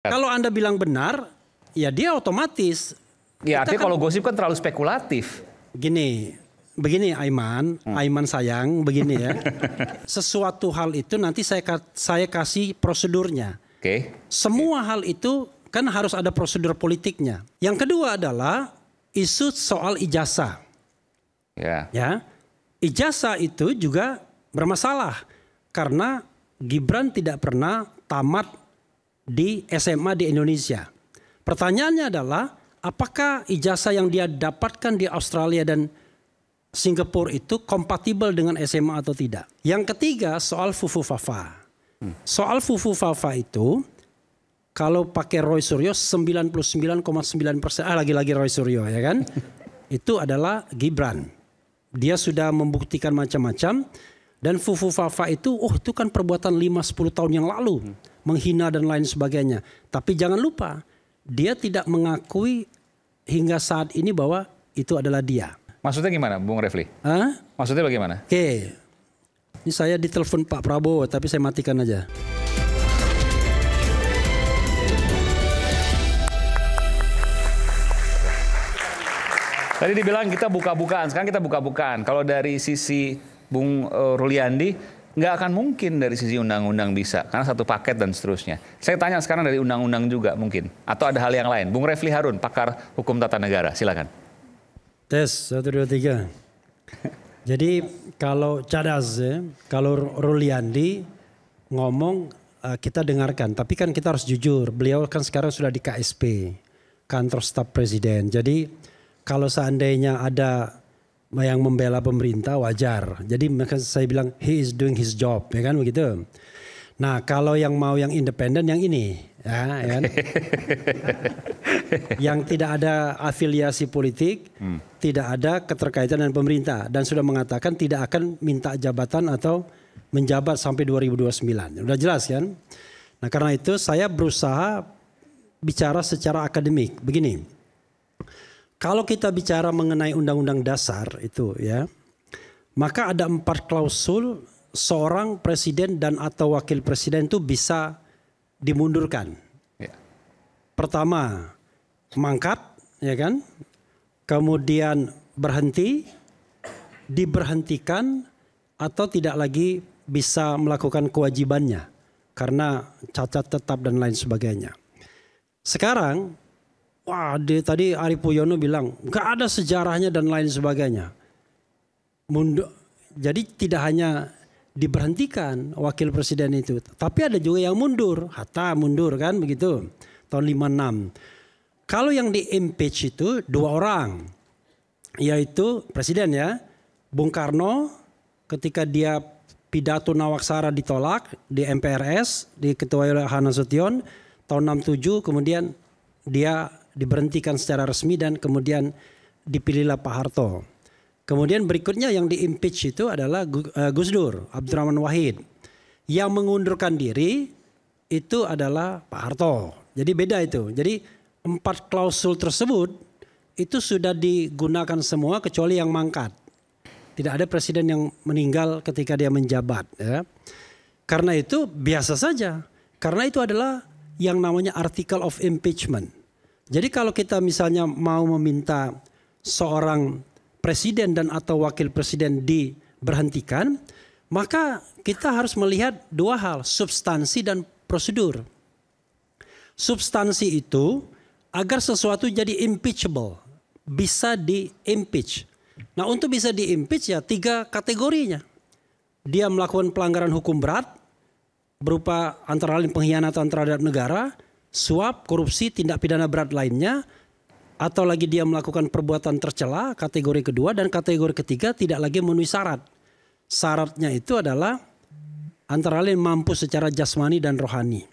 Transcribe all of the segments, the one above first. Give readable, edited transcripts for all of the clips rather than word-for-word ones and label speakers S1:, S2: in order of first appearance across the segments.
S1: Kalau Anda bilang benar, ya dia otomatis.
S2: Ya artinya kalau gosip kan terlalu spekulatif.
S1: Begini Aiman sayang, begini ya. Sesuatu hal itu nanti saya kasih prosedurnya.
S2: Oke.
S1: Semua hal itu kan harus ada prosedur politiknya. Yang kedua adalah isu soal ijazah. Ya, ijazah itu juga bermasalah karena Gibran tidak pernah tamat di SMA di Indonesia. Pertanyaannya adalah apakah ijazah yang dia dapatkan di Australia dan Singapura itu kompatibel dengan SMA atau tidak? Yang ketiga soal Fufu Fafa. Soal Fufu Fafa itu kalau pakai Roy Suryo 99,9%, lagi-lagi Roy Suryo ya kan? Itu adalah Gibran. Dia sudah membuktikan macam-macam dan Fufu Fafa itu itu kan perbuatan 5-10 tahun yang lalu. Menghina dan lain sebagainya. Tapi jangan lupa dia tidak mengakui hingga saat ini bahwa itu adalah dia.
S2: Maksudnya gimana Bung Refli? Maksudnya bagaimana?
S1: Oke. Ini saya ditelepon Pak Prabowo tapi saya matikan aja.
S2: Tadi dibilang kita buka-bukaan, sekarang kita buka-bukaan. Kalau dari sisi Bung Ruliandi, nggak akan mungkin dari sisi undang-undang bisa. Karena satu paket dan seterusnya. Saya tanya sekarang dari undang-undang juga mungkin. Atau ada hal yang lain. Bung Refli Harun, pakar hukum tata negara, silakan.
S1: Tes, 1, 2, 3. Jadi kalau Cadas, kalau Ruliandi ngomong kita dengarkan. Tapi kan kita harus jujur. Beliau kan sekarang sudah di KSP. Kantor Staf Presiden. Jadi kalau seandainya ada yang membela pemerintah wajar. Jadi saya bilang he is doing his job, ya kan begitu. Nah kalau yang mau yang independen yang ini, ya kan? Yang tidak ada afiliasi politik, tidak ada keterkaitan dengan pemerintah dan sudah mengatakan tidak akan minta jabatan atau menjabat sampai 2029. Udah jelas kan? Nah karena itu saya berusaha bicara secara akademik. Begini. Kalau kita bicara mengenai undang-undang dasar itu ya, maka ada 4 klausul seorang presiden dan atau wakil presiden itu bisa dimundurkan. Ya. Pertama, mangkat, ya kan? Kemudian berhenti, diberhentikan atau tidak lagi bisa melakukan kewajibannya karena cacat tetap dan lain sebagainya. Sekarang tadi Ari Puyono bilang nggak ada sejarahnya dan lain sebagainya. Jadi tidak hanya diberhentikan wakil presiden itu, tapi ada juga yang mundur. Hatta mundur kan begitu tahun 56. Kalau yang di impeach itu 2 orang, yaitu presiden ya, Bung Karno ketika dia pidato Nawaksara ditolak di MPRS diketuai oleh Hana Sution tahun 67, kemudian dia diberhentikan secara resmi dan kemudian dipilihlah Pak Harto. Kemudian berikutnya yang di-impeach itu adalah Gus Dur, Abdurrahman Wahid. Yang mengundurkan diri itu adalah Pak Harto. Jadi beda itu. Jadi 4 klausul tersebut itu sudah digunakan semua kecuali yang mangkat. Tidak ada presiden yang meninggal ketika dia menjabat. Ya. Karena itu biasa saja. Karena itu adalah yang namanya article of impeachment. Jadi kalau kita misalnya mau meminta seorang presiden dan atau wakil presiden diberhentikan, maka kita harus melihat 2 hal, substansi dan prosedur. Substansi itu agar sesuatu jadi impeachable, bisa di-impeach. Nah untuk bisa di-impeach ya 3 kategorinya. Dia melakukan pelanggaran hukum berat, berupa antara lain pengkhianatan terhadap negara, suap, korupsi, tindak pidana berat lainnya, atau lagi dia melakukan perbuatan tercela, kategori kedua, dan kategori ketiga tidak lagi memenuhi syarat. Syaratnya itu adalah antara lain mampu secara jasmani dan rohani.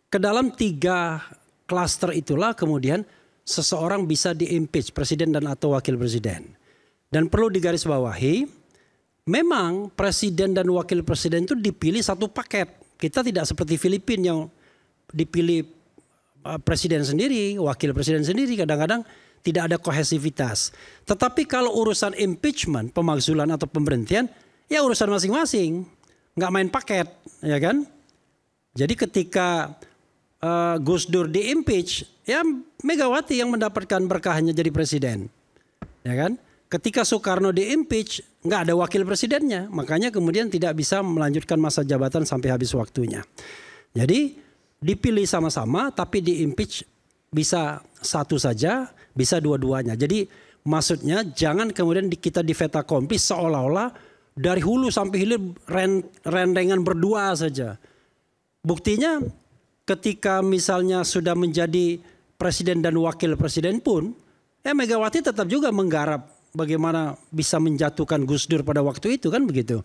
S1: Ke dalam 3 klaster itulah kemudian seseorang bisa di-impeach, presiden dan atau wakil presiden. Dan perlu digarisbawahi, memang presiden dan wakil presiden itu dipilih satu paket. Kita tidak seperti Filipina yang dipilih presiden sendiri, wakil presiden sendiri, kadang-kadang tidak ada kohesivitas. Tetapi kalau urusan impeachment, pemakzulan atau pemberhentian, ya urusan masing-masing, nggak main paket, ya kan? Jadi ketika Gus Dur di-impeach, ya Megawati yang mendapatkan berkahnya jadi presiden. Ya kan? Ketika Soekarno di-impeach, nggak ada wakil presidennya. Makanya kemudian tidak bisa melanjutkan masa jabatan sampai habis waktunya. Jadi dipilih sama-sama tapi di-impeach bisa satu saja, bisa dua-duanya. Jadi maksudnya jangan kemudian kita di fait accompli seolah-olah dari hulu sampai hilir rendengan berdua saja. Buktinya ketika misalnya sudah menjadi presiden dan wakil presiden pun, Megawati tetap juga menggarap bagaimana bisa menjatuhkan Gus Dur pada waktu itu kan begitu.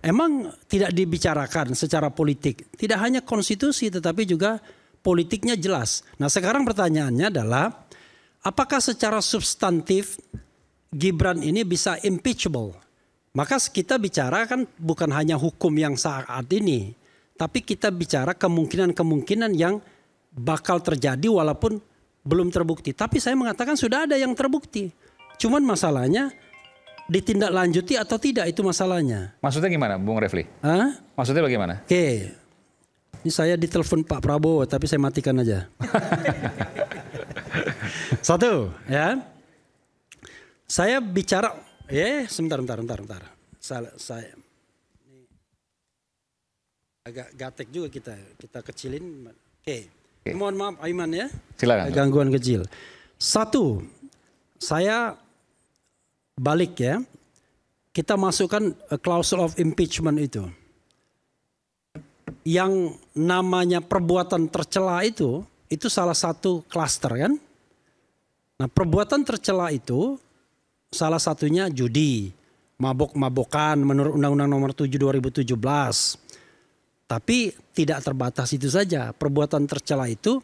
S1: Emang tidak dibicarakan secara politik, tidak hanya konstitusi tetapi juga politiknya jelas. Nah sekarang pertanyaannya adalah apakah secara substantif Gibran ini bisa impeachable? Maka kita bicara kan bukan hanya hukum yang saat ini, tapi kita bicara kemungkinan-kemungkinan yang bakal terjadi walaupun belum terbukti. Tapi saya mengatakan sudah ada yang terbukti. Cuman masalahnya ditindaklanjuti atau tidak, itu masalahnya.
S2: Maksudnya gimana Bung Refli?
S1: Hah?
S2: Maksudnya bagaimana?
S1: Oke. Ini saya ditelepon Pak Prabowo tapi saya matikan aja. Satu ya. Saya bicara, sebentar. Saya agak gatek juga kita kecilin. Oke. Mohon maaf Aiman ya.
S2: Silakan.
S1: Gangguan kecil. Satu, saya balik ya. Kita masukkan clause of impeachment itu. Yang namanya perbuatan tercela itu salah satu klaster kan. Nah perbuatan tercela itu salah satunya judi, mabok-mabokan menurut Undang-Undang Nomor 7 2017. Tapi tidak terbatas itu saja. Perbuatan tercela itu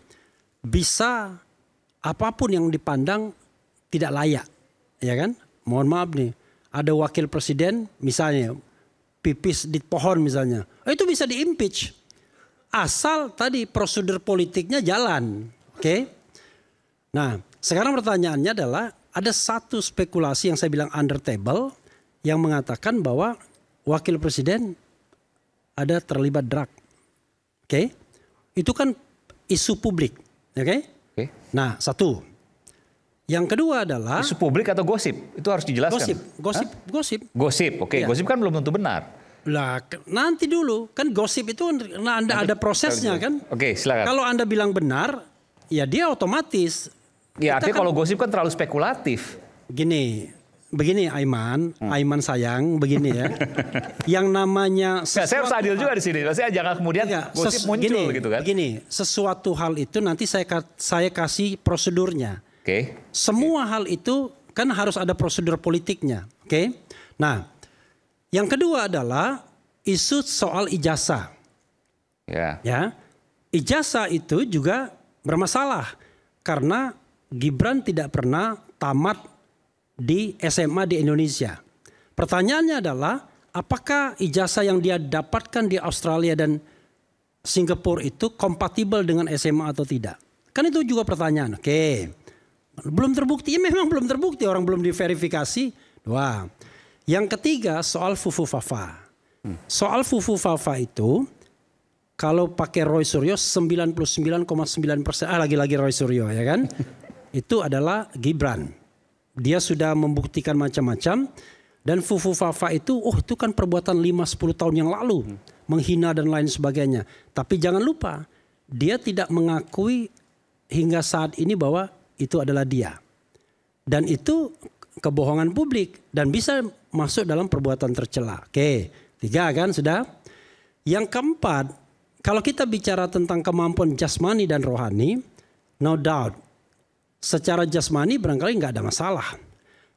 S1: bisa apapun yang dipandang tidak layak. Ya kan? Mohon maaf nih. Ada wakil presiden misalnya pipis di pohon misalnya. Itu bisa di-impeach. Asal tadi prosedur politiknya jalan. Oke? Nah sekarang pertanyaannya adalah ada satu spekulasi yang saya bilang under table yang mengatakan bahwa wakil presiden ada terlibat drug. Oke? Itu kan isu publik. Oke? Nah, satu. Yang kedua adalah
S2: isu publik atau gosip? Itu harus dijelaskan.
S1: Gosip.
S2: Gosip. Oke,
S1: Ya.
S2: Gosip kan belum tentu benar.
S1: Lah, nanti dulu. Kan gosip itu Anda ada prosesnya kan?
S2: Oke, silakan.
S1: Kalau Anda bilang benar, ya dia otomatis.
S2: Ya, artinya kalau gosip kan terlalu spekulatif.
S1: Begini Aiman sayang, begini ya. Yang namanya
S2: saya harus adil juga di sini. Saya jangan kemudian gosip muncul gitu kan.
S1: Begini, sesuatu hal itu nanti saya kasih prosedurnya.
S2: Oke.
S1: Semua hal itu kan harus ada prosedur politiknya. Oke. Nah, yang kedua adalah isu soal ijazah. Ya. Ijazah itu juga bermasalah karena Gibran tidak pernah tamat di SMA di Indonesia. Pertanyaannya adalah apakah ijazah yang dia dapatkan di Australia dan Singapura itu kompatibel dengan SMA atau tidak? Kan itu juga pertanyaan. Oke. Belum terbukti, memang belum terbukti, orang belum diverifikasi. Dua. Yang ketiga soal Fufu Fafa. Soal Fufu Fafa itu kalau pakai Roy Suryo 99,9%, lagi-lagi Roy Suryo ya kan? Itu adalah Gibran. Dia sudah membuktikan macam-macam dan Fufu Fafa itu itu kan perbuatan 5-10 tahun yang lalu. Menghina dan lain sebagainya. Tapi jangan lupa dia tidak mengakui hingga saat ini bahwa itu adalah dia. Dan itu kebohongan publik dan bisa masuk dalam perbuatan tercela. Oke, 3 kan sudah. Yang keempat, kalau kita bicara tentang kemampuan jasmani dan rohani, no doubt. Secara jasmani barangkali nggak ada masalah.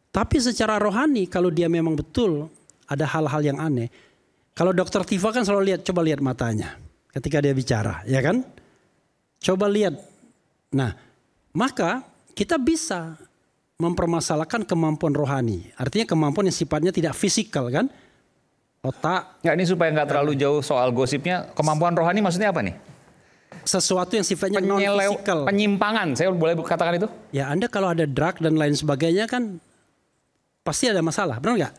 S1: Tapi secara rohani kalau dia memang betul ada hal-hal yang aneh. Kalau Dr. Tifa kan selalu coba lihat matanya ketika dia bicara, ya kan? Coba lihat. Nah, maka kita bisa mempermasalahkan kemampuan rohani. Artinya kemampuan yang sifatnya tidak fisikal kan? Otak.
S2: Ya, ini supaya nggak terlalu jauh soal gosipnya. Kemampuan rohani maksudnya apa nih?
S1: Sesuatu yang sifatnya non-fisikal.
S2: Penyimpangan, saya boleh katakan itu?
S1: Ya Anda kalau ada drug dan lain sebagainya kan pasti ada masalah, benar nggak?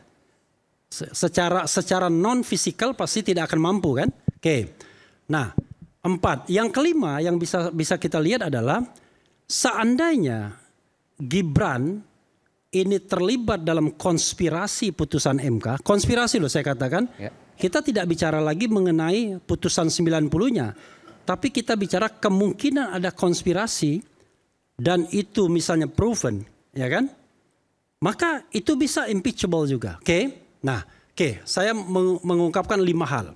S1: Secara non-fisikal pasti tidak akan mampu kan? Oke. Nah, 4. Yang kelima yang bisa kita lihat adalah seandainya Gibran ini terlibat dalam konspirasi putusan MK, konspirasi loh saya katakan, kita tidak bicara lagi mengenai putusan 90-nya, tapi kita bicara kemungkinan ada konspirasi dan itu misalnya proven, ya kan? Maka itu bisa impeachable juga, oke? Nah, saya mengungkapkan 5 hal.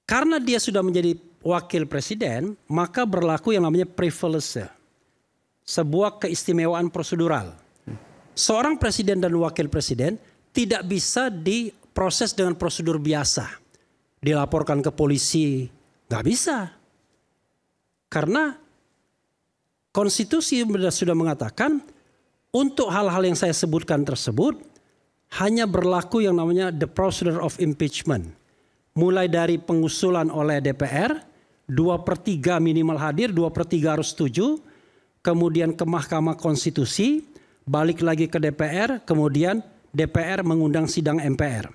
S1: Karena dia sudah menjadi wakil presiden, maka berlaku yang namanya privilege, sebuah keistimewaan prosedural. Seorang presiden dan wakil presiden tidak bisa diproses dengan prosedur biasa. Dilaporkan ke polisi, nggak bisa. Karena konstitusi sudah mengatakan untuk hal-hal yang saya sebutkan tersebut hanya berlaku yang namanya the procedure of impeachment. Mulai dari pengusulan oleh DPR, 2/3 minimal hadir, 2/3 harus setuju, kemudian ke Mahkamah Konstitusi, balik lagi ke DPR, kemudian DPR mengundang sidang MPR.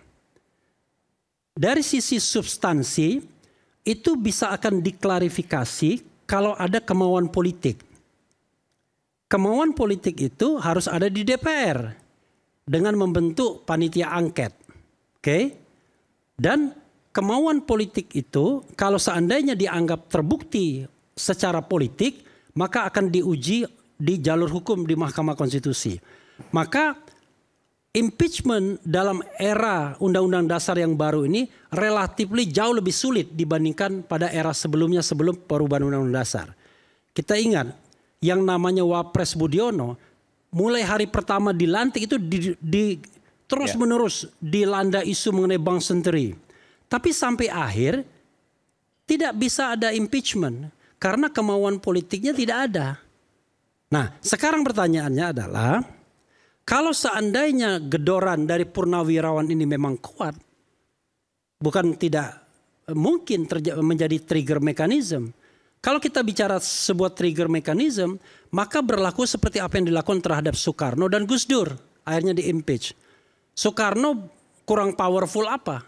S1: Dari sisi substansi, itu bisa akan diklarifikasi kalau ada kemauan politik. Kemauan politik itu harus ada di DPR dengan membentuk panitia angket. Oke? Dan kemauan politik itu kalau seandainya dianggap terbukti secara politik, maka akan diuji di jalur hukum di Mahkamah Konstitusi. Maka impeachment dalam era Undang-Undang Dasar yang baru ini relatif jauh lebih sulit dibandingkan pada era sebelumnya sebelum perubahan Undang-Undang Dasar. Kita ingat yang namanya Wapres Budiono mulai hari pertama dilantik itu terus menerus dilanda isu mengenai Bank Senturi. Tapi sampai akhir tidak bisa ada impeachment karena kemauan politiknya tidak ada. Nah, sekarang pertanyaannya adalah kalau seandainya gedoran dari purnawirawan ini memang kuat, bukan tidak mungkin menjadi trigger mechanism. Kalau kita bicara sebuah trigger mechanism, maka berlaku seperti apa yang dilakukan terhadap Soekarno dan Gus Dur, akhirnya di-impeach. Soekarno kurang powerful apa?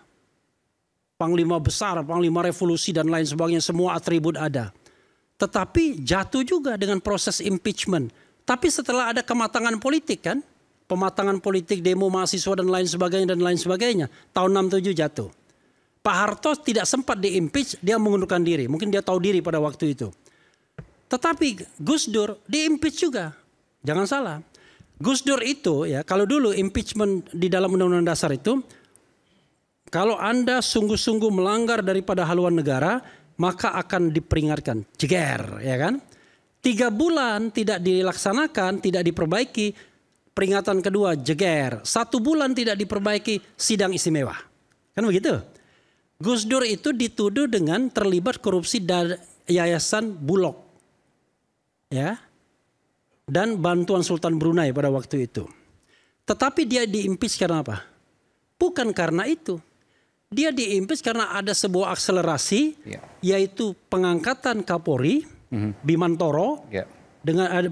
S1: Panglima besar, panglima revolusi dan lain sebagainya, semua atribut ada. Tetapi jatuh juga dengan proses impeachment. Tapi setelah ada kematangan politik kan, pematangan politik, demo mahasiswa dan lain sebagainya, tahun 67 jatuh. Pak Harto tidak sempat di-impeach, dia mengundurkan diri. Mungkin dia tahu diri pada waktu itu. Tetapi Gus Dur di-impeach juga. Jangan salah. Gus Dur itu ya, kalau dulu impeachment di dalam Undang-Undang Dasar itu, kalau Anda sungguh-sungguh melanggar daripada haluan negara, maka akan diperingatkan. Jeger, ya kan? 3 bulan tidak dilaksanakan, tidak diperbaiki, peringatan kedua jeger. 1 bulan tidak diperbaiki, sidang istimewa. Kan begitu? Gus Dur itu dituduh dengan terlibat korupsi dari Yayasan Bulog. Ya. Dan bantuan Sultan Brunei pada waktu itu. Tetapi dia di-impeach karena apa? Bukan karena itu. Dia di-impeach karena ada sebuah akselerasi, yaitu pengangkatan Kapolri, Bimantoro, dengan ada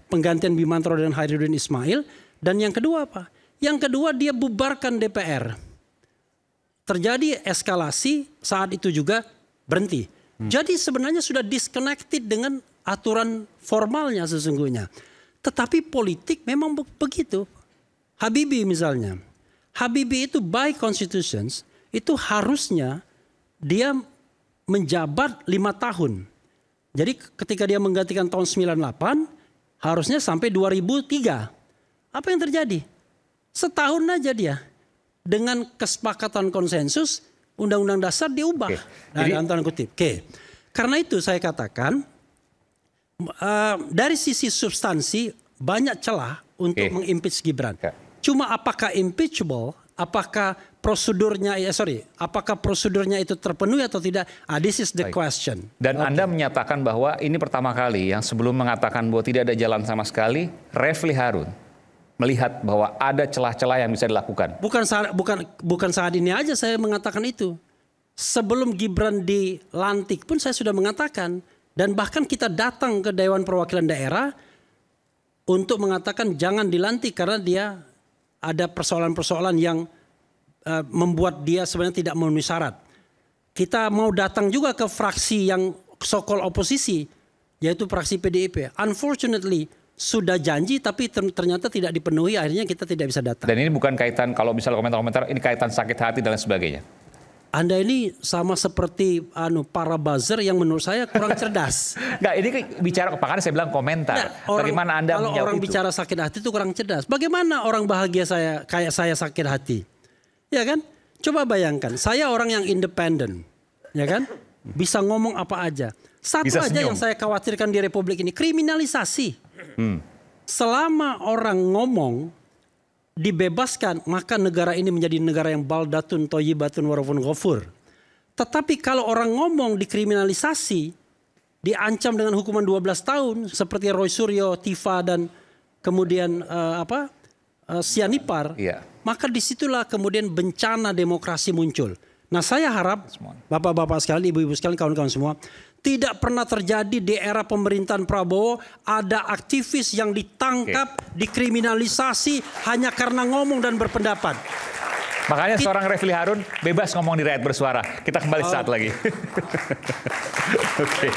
S1: penggantian Bimantoro dan Hairudin Ismail. Dan yang kedua apa? Yang kedua dia bubarkan DPR. Terjadi eskalasi, saat itu juga berhenti. Jadi sebenarnya sudah disconnected dengan aturan formalnya sesungguhnya. Tetapi politik memang begitu. Habibie misalnya. Habibie itu by constitutions, itu harusnya dia menjabat 5 tahun. Jadi ketika dia menggantikan tahun 98, harusnya sampai 2003. Apa yang terjadi? Setahun aja dia. Dengan kesepakatan konsensus, Undang-Undang Dasar diubah. Nah, dalam tanda kutip. Karena itu saya katakan, dari sisi substansi banyak celah untuk mengimpeach Gibran. Cuma apakah impeachable, apakah prosedurnya itu terpenuhi atau tidak? This is the question.
S2: Dan Anda menyatakan bahwa ini pertama kali yang sebelum mengatakan bahwa tidak ada jalan sama sekali, Refli Harun melihat bahwa ada celah-celah yang bisa dilakukan. Bukan saat ini aja saya mengatakan itu. Sebelum Gibran dilantik pun saya sudah mengatakan. Dan bahkan kita datang ke Dewan Perwakilan Daerah untuk mengatakan jangan dilantik karena dia ada persoalan-persoalan yang membuat dia sebenarnya tidak memenuhi syarat.
S1: kita mau datang juga ke fraksi yang so-called oposisi, yaitu fraksi PDIP. Unfortunately, sudah janji tapi ternyata tidak dipenuhi, akhirnya kita tidak bisa datang.
S2: Dan ini bukan kaitan, kalau misalnya komentar-komentar, ini kaitan sakit hati dan lain sebagainya.
S1: Anda ini sama seperti para buzzer yang menurut saya kurang cerdas.
S2: Enggak, ini bicara, makanya saya bilang komentar. Bagaimana Anda
S1: kalau orang
S2: itu?
S1: Bicara sakit hati itu kurang cerdas. Bagaimana orang bahagia kayak saya sakit hati? Ya kan? Coba bayangkan, saya orang yang independen. Ya kan? Bisa ngomong apa aja. Satu
S2: bisa
S1: aja
S2: senyum.
S1: yang saya khawatirkan di Republik ini, kriminalisasi. Selama orang ngomong dibebaskan, maka negara ini menjadi negara yang baldatun thayyibatun warafun ghafur. Tetapi kalau orang ngomong dikriminalisasi, diancam dengan hukuman 12 tahun seperti Roy Suryo, Tifa dan kemudian Sianipar, maka disitulah kemudian bencana demokrasi muncul. Nah, saya harap bapak-bapak sekalian, ibu-ibu sekalian, kawan-kawan semua, tidak pernah terjadi di era pemerintahan Prabowo ada aktivis yang ditangkap, dikriminalisasi hanya karena ngomong dan berpendapat.
S2: Makanya seorang Refli Harun bebas ngomong di Rakyat Bersuara. Kita kembali saat lagi. Oke.